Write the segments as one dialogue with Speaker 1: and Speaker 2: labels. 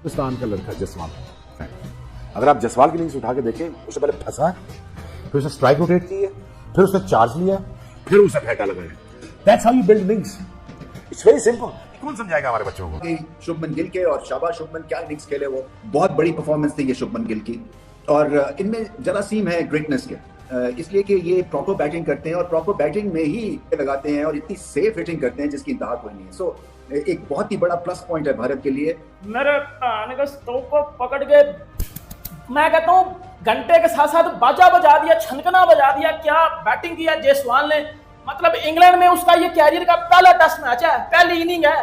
Speaker 1: पाकिस्तान का लड़का जसवाल, अगर आप जसवाल की इनिंग्स उठा के देखें, उससे पहले फंसा, फिर उसने स्ट्राइक रोटेट की है, फिर उसने चार्ज लिया, फिर उसने फेंका लगाया। That's how you build innings. It's very simple. कौन समझाएगा हमारे बच्चों को?
Speaker 2: शुभमन गिल के, और शाबाश शुभमन, क्या इनिंग्स खेले वो, बहुत बड़ी परफॉर्मेंस थी ये शुभमन गिल की। और इनमें जरासीम है ग्रेटनेस के, इसलिए कि ये प्रॉपर बैटिंग करते हैं और प्रॉपर बैटिंग में ही लगाते हैं और इतनी सेफ हिटिंग करते हैं जिसकी इंतहा कोई नहीं है। सो एक बहुत ही बड़ा प्लस पॉइंट है भारत के लिए।
Speaker 3: मेरे स्टोव को पकड़ के मैं कहता हूँ घंटे के साथ साथ बाजा बजा दिया, छनकना बजा दिया। क्या बैटिंग किया जायसवाल ने, मतलब इंग्लैंड में उसका ये कैरियर का पहला टेस्ट मैच है, पहली इनिंग है,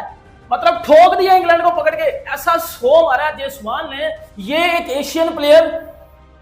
Speaker 3: मतलब ठोक दिया इंग्लैंड को पकड़ के। ऐसा शो मारा जायसवाल ने। ये एक एशियन प्लेयर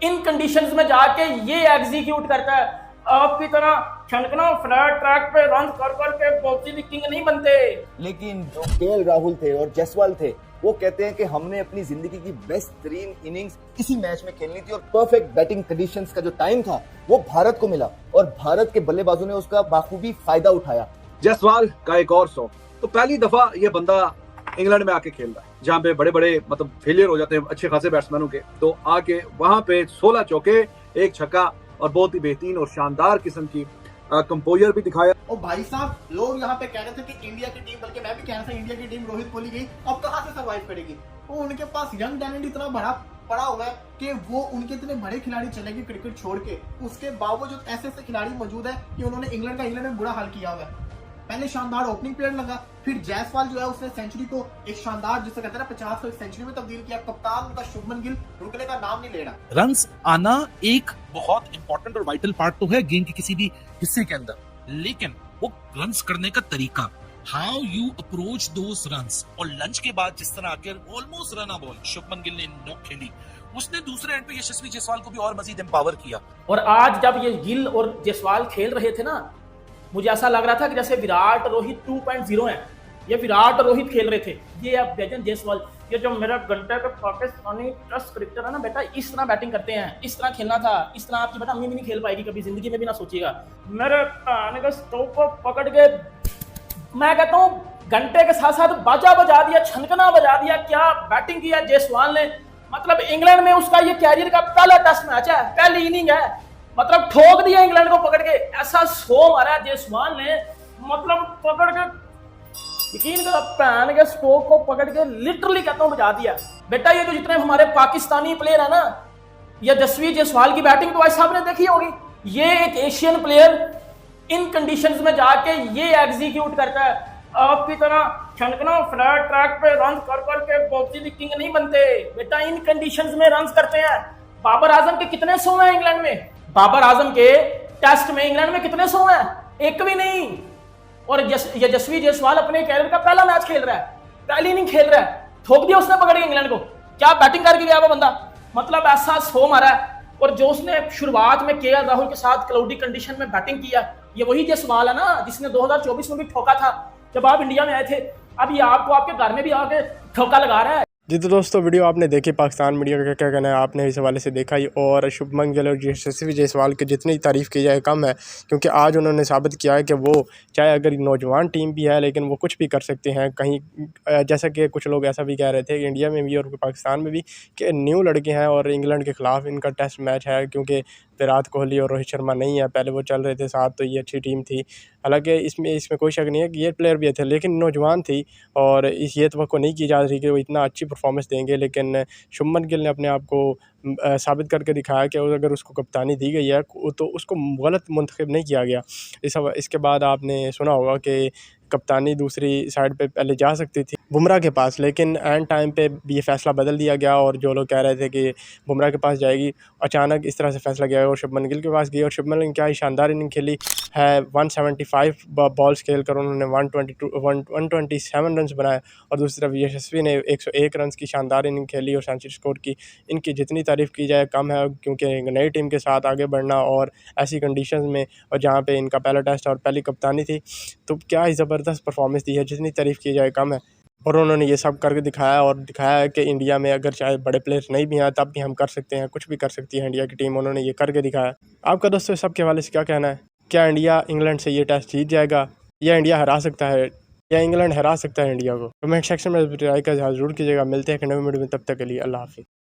Speaker 3: इन कंडीशंस में जाके ये एग्जीक्यूट करता है। आपकी तरह छनकना फ्लैट ट्रैक पे रन कर करके बॉक्सिंग किंग नहीं बनते।
Speaker 4: लेकिन जो केएल राहुल थे और जायसवाल थे, वो कहते हैं कि हमने अपनी जिंदगी की बेस्ट 3 इनिंग्स इसी मैच में खेलनी थी और परफेक्ट बैटिंग कंडीशंस का जो टाइम था वो भारत को मिला और भारत के बल्लेबाजों ने उसका बाखूबी फायदा उठाया।
Speaker 5: जायसवाल का एक और शौक, तो पहली दफा ये बंदा इंग्लैंड में आके खेल रहा है जहाँ पे बड़े बड़े मतलब फेलियर हो जाते हैं अच्छे खासे बैट्समैनों के, तो आके वहां पे 16 चौके, 1 छक्का और बहुत ही बेहतरीन और शानदार किस्म की कंपोजर भी दिखाया।
Speaker 6: और भाई साहब, लोग यहाँ पे कह रहे थे कि इंडिया की टीम, बल्कि मैं भी कह रहा था इंडिया की टीम रोहित कोहली गई, अब कहाँ से सर्वाइव करेगी। तो उनके पास यंग टैलेंट इतना बड़ा पड़ा हुआ है कि वो उनके इतने बड़े खिलाड़ी चलेंगे क्रिकेट छोड़ के, उसके बावजूद ऐसे ऐसे खिलाड़ी मौजूद है कि उन्होंने इंग्लैंड में बुरा हाल किया हुआ है। पहले शानदार ओपनिंग पीरियड लगा, फिर जायसवाल जो है उसने सेंचुरी को एक शानदार, जिसे कहते हैं 50 को एक सेंचुरी में तब्दील किया। कप्तान उनका शुभमन गिल रुकने का नाम नहीं ले रहा।
Speaker 7: रन्स आना एक बहुत इंपॉर्टेंट और वाइटल पार्ट तो है गेम के किसी भी हिस्से के अंदर, लेकिन वो रन्स करने का तरीका, how you approach those runs, और लंच के बाद जिस तरह आकर almost run ball Shubman Gill ने नॉक खेली, उसने दूसरे एंड पे यशस्वी जायसवाल को भी और मजीद एम्पावर किया।
Speaker 3: और आज जब ये गिल और जायसवाल खेल रहे थे ना, मुझे ऐसा लग रहा था कि जैसे विराट रोहित 2.0 है। ये विराट और रोहित खेल रहे थे, ये अब बेजन जायसवाल, ये जो मेरा घंटे का पाकिस्तानी टेस्ट क्रिकेटर है ना बेटा, इस तरह बैटिंग करते हैं, इस तरह खेलना था। इस तरह आपकी बेटा अम्मी भी नहीं खेल पाएगी कभी जिंदगी में भी, ना सोचिएगा। मेरे स्टोव को पकड़ के मैं कहता हूँ घंटे के साथ साथ बाजा बजा दिया, छनकना बजा दिया। क्या बैटिंग किया जायसवाल ने, मतलब इंग्लैंड में उसका ये कैरियर का पहला टेस्ट मैच है, पहली इनिंग है, मतलब ठोक दिया इंग्लैंड को पकड़ के। ऐसा शो मारा जायसवाल ने, मतलब पकड़ के यकीन करो पैन के स्टोव को पकड़ के लिटरली कहता हूँ बजा दिया। बेटा ये जो जितने हमारे पाकिस्तानी प्लेयर है ना, ये यशस्वी जायसवाल की बैटिंग तो भाई साहब ने देखी होगी। ये एक एशियन प्लेयर इन कंडीशंस में जाके ये एग्जीक्यूट करता है। आपकी तरह छनकना फ्लैट ट्रैक पे रन कर करके बॉक्सिंग किंग नहीं बनते। बेटा इन कंडीशंस में रन करते हैं। बाबर आजम के कितने 100 हैं इंग्लैंड में? बाबर आजम के टेस्ट में इंग्लैंड में कितने 100 हैं? एक भी नहीं। और यशस्वी जायसवाल अपने कैरियर का पहला मैच खेल रहा है, पहली इनिंग खेल रहा है, ठोक दिया उसने पकड़ के इंग्लैंड को। क्या बैटिंग करके गया वो बंदा, मतलब ऐसा शो मारा है। और जो उसने शुरुआत में केएल राहुल के साथ क्लाउडी कंडीशन में बैटिंग किया, ये वही जायसवाल है ना जिसने 2024 में भी ठोका था जब आप इंडिया में आए थे। अब ये आपको आपके घर में भी आके ठोका लगा रहा है।
Speaker 8: जी तो दोस्तों, वीडियो आपने देखी, पाकिस्तान मीडिया का क्या कहना है आपने इस हवाले से देखा ही। और शुभमन गिल और यशस्वी जायसवाल की जितनी तारीफ़ की जाए कम है, क्योंकि आज उन्होंने साबित किया है कि वो चाहे अगर नौजवान टीम भी है लेकिन वो कुछ भी कर सकते हैं। कहीं जैसा कि कुछ लोग ऐसा भी कह रहे थे कि इंडिया में भी और पाकिस्तान में भी कि न्यू लड़के हैं और इंग्लैंड के ख़िलाफ़ इनका टेस्ट मैच है, क्योंकि विराट कोहली और रोहित शर्मा नहीं है, पहले वो चल रहे थे साथ, तो ये अच्छी टीम थी। हालांकि इसमें कोई शक नहीं है कि ये प्लेयर भी थे, लेकिन नौजवान थी और ये तवक्को नहीं की जा रही कि वो इतना अच्छी परफॉर्मेंस देंगे। लेकिन शुभमन गिल ने अपने आप को साबित करके दिखाया कि अगर उसको कप्तानी दी गई है तो उसको गलत मुंतखब नहीं किया गया। इसके बाद आपने सुना होगा कि कप्तानी दूसरी साइड पे पहले जा सकती थी बुमराह के पास, लेकिन एंड टाइम पे ये फ़ैसला बदल दिया गया और जो लोग कह रहे थे कि बुमराह के पास जाएगी, अचानक इस तरह से फ़ैसला गया और शुभमन गिल के पास गई। और शुभमन गिल क्या ही शानदार इनिंग खेली है। 175 बॉल्स खेल कर उन्होंने 127 रन बनाए और दूसरी तरफ यशस्वी ने 101 रन की शानदार इनिंग खेली और सेंचुरी स्कोर की। इनकी जितनी तारीफ़ की जाए कम है, क्योंकि नई टीम के साथ आगे बढ़ना और ऐसी कंडीशंस में, और जहाँ पे इनका पहला टेस्ट और पहली कप्तानी थी, तो क्या ही ज़बरदस्त परफॉर्मेंस दी है, जितनी तारीफ़ की जाए कम है। और उन्होंने ये सब करके दिखाया और दिखाया है कि इंडिया में अगर चाहे बड़े प्लेयर्स नहीं भी हैं तब भी हम कर सकते हैं, कुछ भी कर सकती है इंडिया की टीम। उन्होंने ये करके दिखाया। आपका दोस्तों सब के हवाले से क्या कहना है? क्या इंडिया इंग्लैंड से ये टेस्ट जीत जाएगा या इंडिया हरा सकता है या इंग्लैंड हरा सकता है इंडिया को? कमेंट सेक्शन में राय का इज़हार जरूर कीजिएगा। मिलते हैं एक नए वीडियो में, तब तक के लिए अल्लाह हाफिज़।